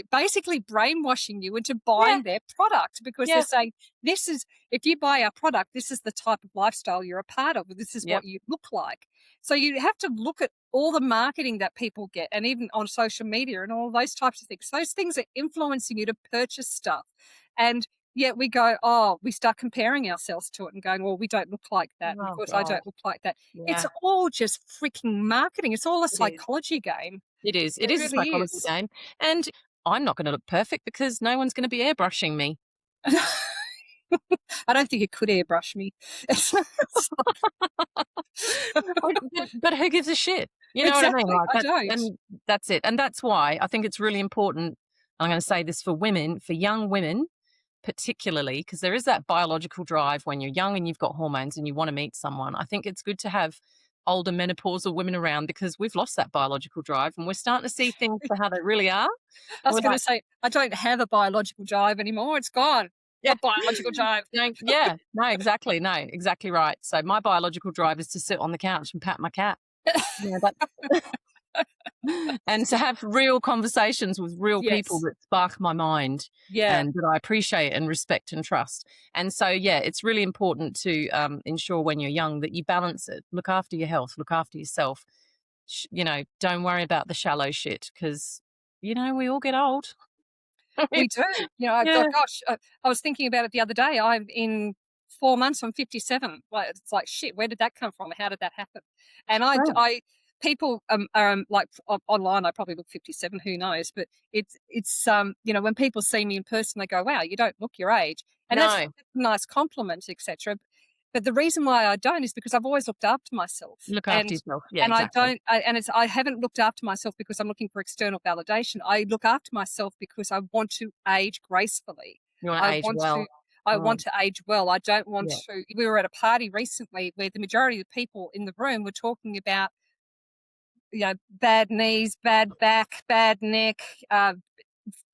basically brainwashing you into buying their product, because they're saying, this is, if you buy our product, this is the type of lifestyle you're a part of, this is what you look like. So you have to look at all the marketing that people get, and even on social media and all those types of things. Those things are influencing you to purchase stuff. And yet we go, we start comparing ourselves to it and going, well, we don't look like that. And of course, I don't look like that. Yeah. It's all just freaking marketing. It's all a psychology game. It is. It is really a psychology game. And I'm not going to look perfect because no one's going to be airbrushing me. I don't think it could airbrush me. But who gives a shit? You know what I mean? Like I don't. And that's it. And that's why I think it's really important. I'm going to say this for women, for young women, particularly, because there is that biological drive when you're young and you've got hormones and you want to meet someone. I think it's good to have older menopausal women around, because we've lost that biological drive and we're starting to see things for how they really are. I was going to say, I don't have a biological drive anymore. It's gone. Yeah, biological drive. No, exactly. No, exactly right. So my biological drive is to sit on the couch and pat my cat. And to have real conversations with real people that spark my mind, and that I appreciate and respect and trust. And so, it's really important to ensure when you're young that you balance it. Look after your health, look after yourself. Don't worry about the shallow shit, because, we all get old. We do. Gosh, I was thinking about it the other day. I'm in 4 months, I'm 57. Like, it's like, shit, where did that come from? How did that happen? And people like online, I probably look 57, who knows? But it's when people see me in person, they go, wow, you don't look your age. And that's a nice compliment, etc. But the reason why I don't is because I've always looked after myself. Look after yourself. Yeah, and exactly. I haven't looked after myself because I'm looking for external validation. I look after myself because I want to age gracefully. You want to age well. I want to age well. I don't want to. We were at a party recently where the majority of the people in the room were talking about, bad knees, bad back, bad neck,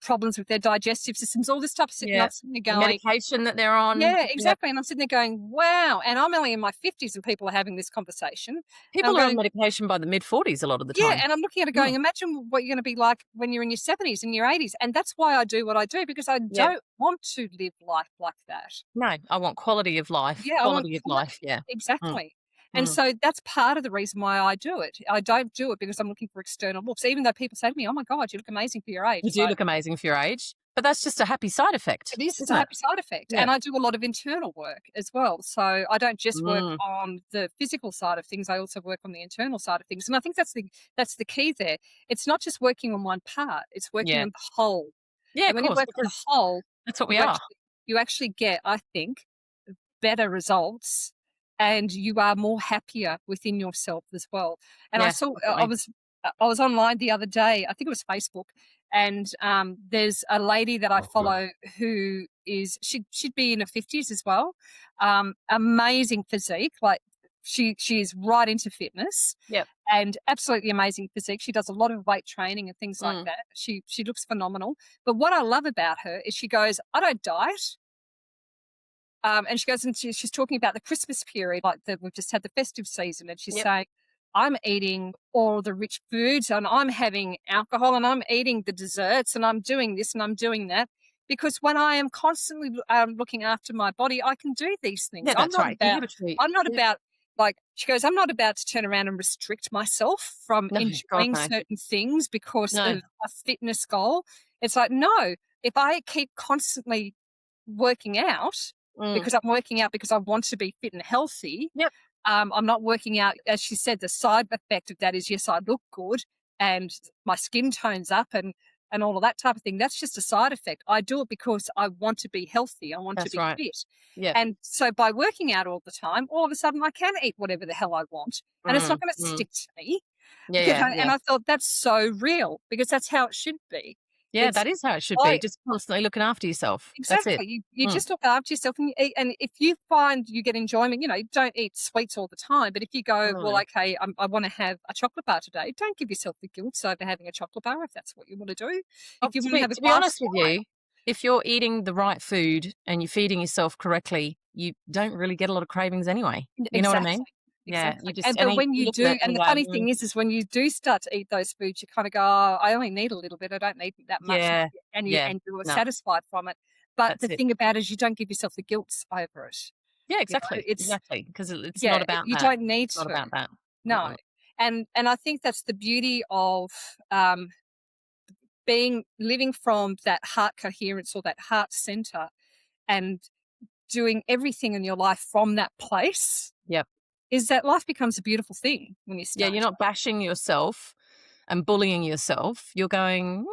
problems with their digestive systems, all this stuff. I'm sitting there going, medication that they're on. Yeah, exactly. And I'm sitting there going, wow. And I'm only in my 50s and people are having this conversation. People are on medication by the mid-40s a lot of the time. Yeah, and I'm looking at it going, imagine what you're going to be like when you're in your 70s and your 80s. And that's why I do what I do, because I don't want to live life like that. No, I want quality of life. Yeah, quality of life, Exactly. And so that's part of the reason why I do it. I don't do it because I'm looking for external looks, even though people say to me, oh, my God, you look amazing for your age. You do look amazing for your age, but that's just a happy side effect. It is. It's a happy side effect. Yeah. And I do a lot of internal work as well. So I don't just work on the physical side of things. I also work on the internal side of things. And I think that's the key there. It's not just working on one part. It's working on the whole. Yeah, and when you work on the whole, that's what we are. You actually get, I think, better results, and you are more happier within yourself as well. And I saw, I was online the other day, I think it was Facebook, and there's a lady that I follow who is she'd be in her 50s as well. Amazing physique. Like she is right into fitness. Yep. And absolutely amazing physique. She does a lot of weight training and things like that. She looks phenomenal. But what I love about her is she goes, I don't diet. And she goes into, she's talking about the Christmas period, like we've just had the festive season, and she's saying, I'm eating all the rich foods and I'm having alcohol and I'm eating the desserts and I'm doing this and I'm doing that. Because when I am constantly looking after my body, I can do these things. Yeah, that's right. I'm not about, like, she goes, I'm not about to turn around and restrict myself from No, God, enjoying no. certain things because No. of a fitness goal. It's like, no, if I keep constantly working out, because I'm working out because I want to be fit and healthy. Yep. I'm not working out, as she said, the side effect of that is, yes, I look good and my skin tones up and all of that type of thing. That's just a side effect. I do it because I want to be healthy. I want to be fit. Yeah. And so by working out all the time, all of a sudden I can eat whatever the hell I want and it's not going to stick to me. Yeah. And I thought that's so real because that's how it should be. Yeah, that is how it should be. Just constantly looking after yourself. Exactly. That's it. You just look after yourself and you eat. And if you find you get enjoyment, you don't eat sweets all the time. But if you go, well, okay, I want to have a chocolate bar today, don't give yourself the guilt over having a chocolate bar if that's what you want to do. If you want to have a to be honest with you, if you're eating the right food and you're feeding yourself correctly, you don't really get a lot of cravings anyway. You know what I mean? Exactly. Yeah, but when you do, and the funny thing is when you do start to eat those foods, you kind of go, oh, I only need a little bit. I don't need that much. And you're satisfied from it. But the thing about it is you don't give yourself the guilt over it. Yeah, exactly. Exactly. Because it's not about that. You don't need to. It's not about that. No. And I think that's the beauty of living from that heart coherence or that heart center and doing everything in your life from that place. Yep. Is that life becomes a beautiful thing when you start. Yeah, you're not bashing yourself and bullying yourself. You're going,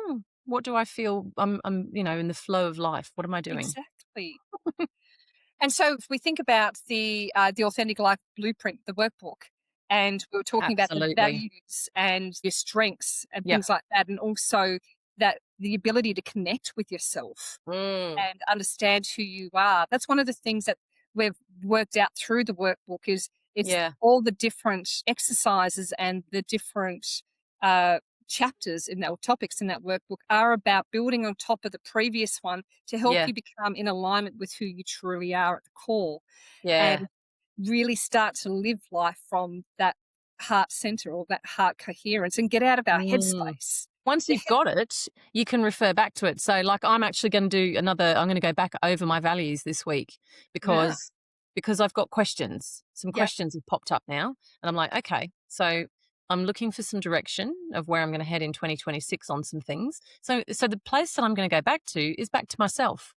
what do I feel? I'm in the flow of life. What am I doing? Exactly. And so if we think about the Authentic Life Blueprint, the workbook, and we were talking about the values and your strengths and things like that, and also that the ability to connect with yourself and understand who you are. That's one of the things that we've worked out through the workbook is all the different exercises and the different chapters in our topics in that workbook are about building on top of the previous one to help you become in alignment with who you truly are at the core and really start to live life from that heart center or that heart coherence and get out of our headspace. Once you've got it, you can refer back to it. So like I'm actually going to do I'm going to go back over my values this week because I've got questions. Some questions have popped up now and I'm like, okay, so I'm looking for some direction of where I'm going to head in 2026 on some things. So the place that I'm going to go back to is back to myself.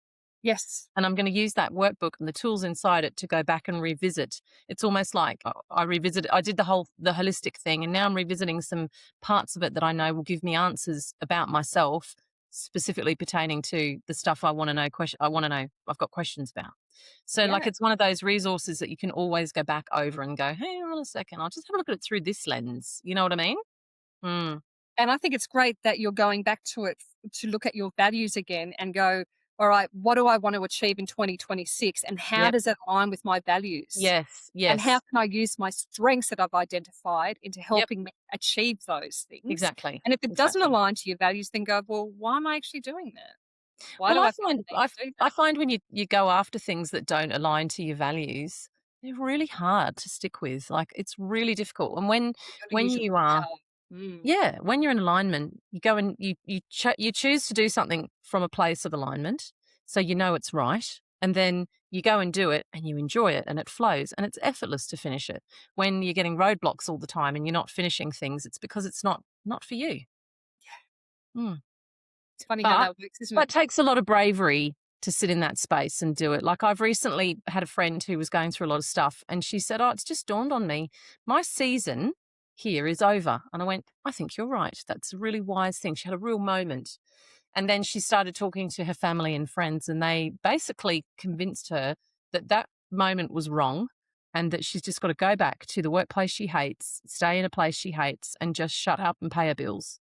Yes. And I'm going to use that workbook and the tools inside it to go back and revisit. It's almost like I did the holistic thing and now I'm revisiting some parts of it that I know will give me answers about myself, specifically pertaining to the stuff I want to know. I've got questions about. So like it's one of those resources that you can always go back over and go, hey, hold on a second, I'll just have a look at it through this lens. You know what I mean? And I think it's great that you're going back to it to look at your values again and go, all right, what do I want to achieve in 2026 and how does it align with my values? Yes. And how can I use my strengths that I've identified into helping me achieve those things? Exactly. And if it doesn't align to your values, then go, well, why am I actually doing that? I find when you go after things that don't align to your values, they're really hard to stick with. Like it's really difficult. And when you are when you're in alignment, you go and you choose to do something from a place of alignment, so you know it's right, and then you go and do it, and you enjoy it, and it flows, and it's effortless to finish it. When you're getting roadblocks all the time and you're not finishing things, it's because it's not for you. Yeah. It's funny how that works, isn't it? But it takes a lot of bravery to sit in that space and do it. Like I've recently had a friend who was going through a lot of stuff, and she said, it's just dawned on me, my season here is over. And I went, I think you're right. That's a really wise thing. She had a real moment. And then she started talking to her family and friends, and they basically convinced her that that moment was wrong and that she's just got to go back to the workplace she hates, stay in a place she hates, and just shut up and pay her bills.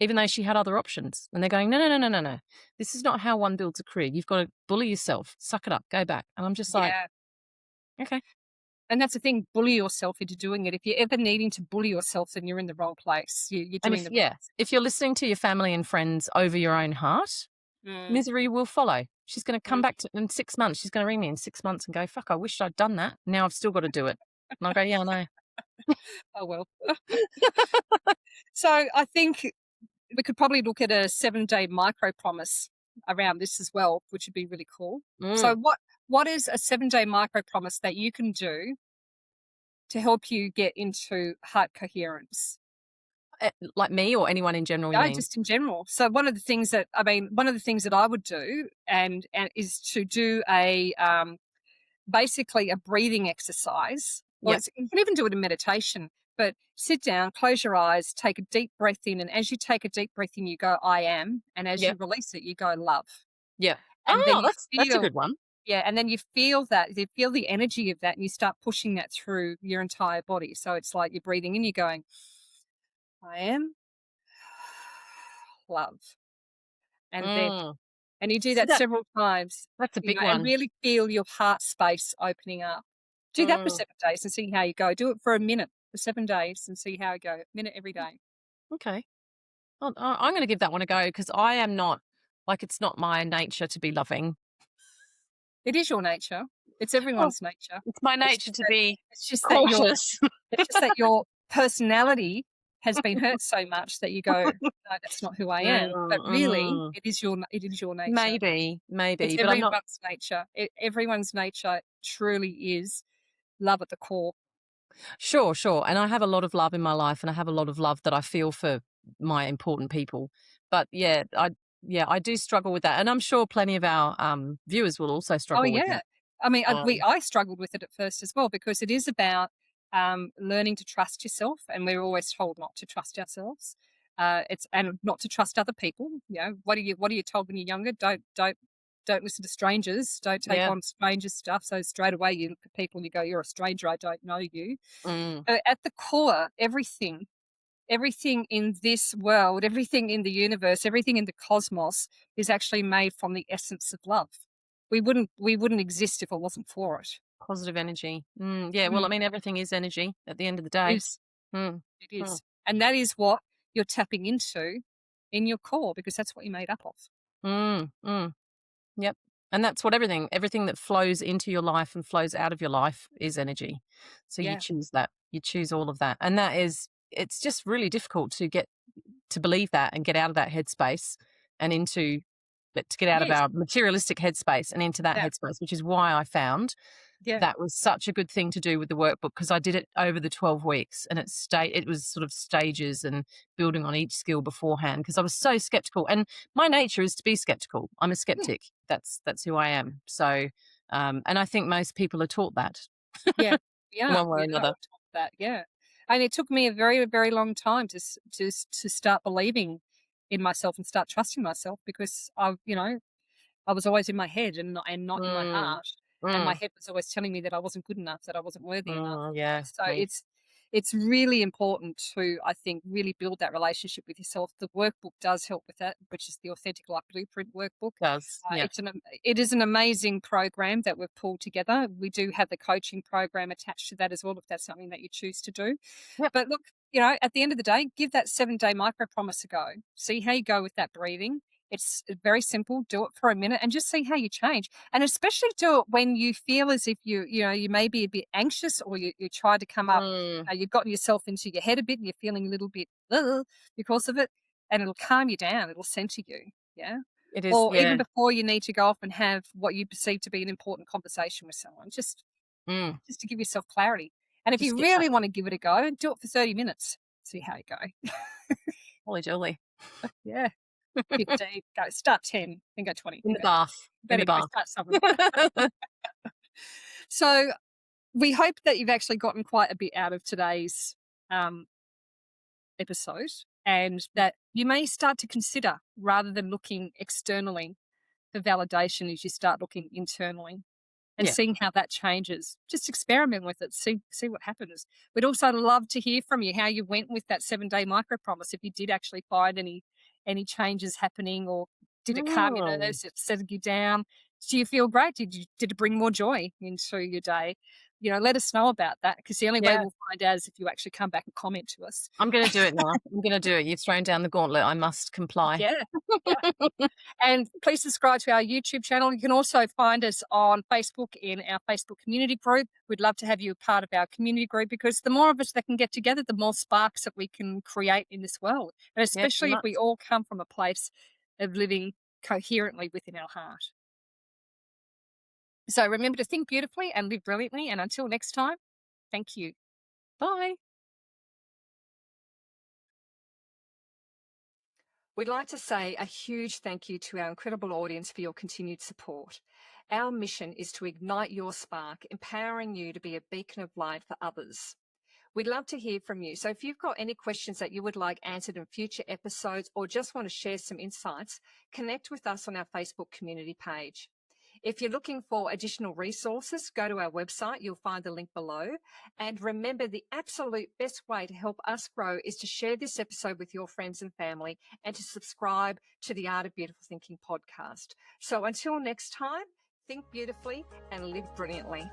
even though she had other options. And they're going, no, no, no, no, no, no. This is not how one builds a career. You've got to bully yourself, suck it up, go back. And I'm just like, Yeah. okay. And that's the thing, bully yourself into doing it. If you're ever needing to bully yourself, then you're in the wrong place. You're And doing if, the yeah, if you're listening to your family and friends over your own heart, wrong. misery will follow. She's going to come Mm. back in 6 months. She's going to ring me in 6 months and go, fuck, I wish I'd done that. Now I've still got to do it. And I go, yeah, I know. Oh, well. So I think we could probably look at a 7-day micro promise around this as well, which would be really cool. So Mm. what is a 7-day micro promise that you can do to help you get into heart coherence? Like me or anyone in general, you Yeah, mean? just in general. So one of the things that I would do and is to do a basically a breathing exercise. Or Yep, you can even do it in meditation. But sit down, close your eyes, take a deep breath in, and as you take a deep breath in, you go "I am," and as you yep, release it, you go "love." yep. And then Oh, you that's a feel, good one. yeah, and then you feel that, you feel the energy of that, and you start pushing that through your entire body. So it's like you're breathing in, you're going "I am love," and then Mm. and you do See that that? several times, That's a you big know, and one. really feel your heart space opening up. Do that for Mm. 7 days and see how you go. Do it for a minute for 7 days and see how you go. A minute every day. Okay. Well, I'm going to give that one a go because I am not, like, it's not my nature to be loving. It is your nature. It's Well, everyone's nature. it's my It's nature just to that be it's just that your cautious. it's just that your personality has been hurt so much that you go, "No, that's not who I Mm, am." But really, mm. it is your nature. Maybe, It's maybe, but I'm not. everyone's nature. Everyone's nature truly is love at the core. Sure, sure. And I have a lot of love in my life and I have a lot of love that I feel for my important people. But yeah, I do struggle with that. And I'm sure plenty of our viewers will also Oh, struggle with yeah. that. I mean, Um, I struggled with it at first as well because it is about learning to trust yourself, and we're always told not to trust ourselves. It's and not to trust other people. You know, what are you told when you're younger? Don't listen to strangers. Don't take yeah. on strangers' stuff. So straight away you look at people and you go, "You're a stranger. I don't know you." Mm, But at the core, everything in this world, everything in the universe, everything in the cosmos is actually made from the essence of love. We wouldn't exist if it wasn't for it. positive energy. Yeah, well, I Mm, mean, everything is energy at the end of the it day. is. Mm, It mm, is. And that is what you're tapping into in your core because that's what you're made up of. mm. Yep. And that's what everything that flows into your life and flows out of your life is energy. So you Yeah. choose that. You choose all of that. And it's just really difficult to get to believe that and get out of that headspace and into but to get out of Yes. our materialistic headspace and into that Yeah. headspace, which is why I found Yeah. that was such a good thing to do with the workbook because I did it over the 12 weeks and it was sort of stages and building on each skill beforehand because I was so skeptical and my nature is to be skeptical. I'm a Yeah. skeptic. That's who I am. So and I think most people are taught that Yeah. Yeah. one way or We are another. all taught that. Yeah. And it took me a very, very long time to start believing in myself and start trusting myself because I was always in my head and not in my Mm, heart. And my mm, head was always telling me that I wasn't good enough, that I wasn't worthy enough. yeah, So me. it's really important to, I think, really build that relationship with yourself. The workbook does help with that, which is the Authentic Life Blueprint workbook. Does. Yeah. It is an amazing program that we've pulled together. We do have the coaching program attached to that as well, if that's something that you choose to do. Yep. But look, at the end of the day, give that 7-day micro promise a go. See how you go with that breathing. It's very simple. Do it for a minute and just see how you change. And especially do it when you feel as if you may be a bit anxious or you try to come up, Mm, you've gotten yourself into your head a bit and you're feeling a little bit because of it. And it'll calm you down. It'll center you. Yeah. it is. Or even Yeah. before you need to go off and have what you perceive to be an important conversation with someone, Mm, just to give yourself clarity. And if just you get that. really want to give it a go, do it for 30 minutes. See how you go. Holy jolly. Yeah. 15, go start 10, then go 20. In the Go. bath. But In the anyway, bath. start somewhere. So we hope that you've actually gotten quite a bit out of today's um, episode and that you may start to consider rather than looking externally for validation as you start looking internally. and seeing how that changes. Just experiment with it, see what happens. We'd also love to hear from you how you went with that 7-day micro promise, if you did actually find any changes happening, or did it calm your nerves, it settled you down? Do you feel great? Did it bring more joy into your day? Let us know about that, because the only way we'll find out is if you actually come back and comment to us. I'm going to do it now. I'm going to do it. You've thrown down the gauntlet. I must comply. Yeah. And please subscribe to our YouTube channel. You can also find us on Facebook in our Facebook community group. We'd love to have you a part of our community group, because the more of us that can get together, the more sparks that we can create in this world. And especially if we all come from a place of living coherently within our heart. So remember to think beautifully and live brilliantly. And until next time, thank you. Bye. We'd like to say a huge thank you to our incredible audience for your continued support. Our mission is to ignite your spark, empowering you to be a beacon of light for others. We'd love to hear from you. So if you've got any questions that you would like answered in future episodes, or just want to share some insights, connect with us on our Facebook community page. If you're looking for additional resources, go to our website. You'll find the link below. And remember, the absolute best way to help us grow is to share this episode with your friends and family, and to subscribe to the Art of Beautiful Thinking podcast. So until next time, think beautifully and live brilliantly.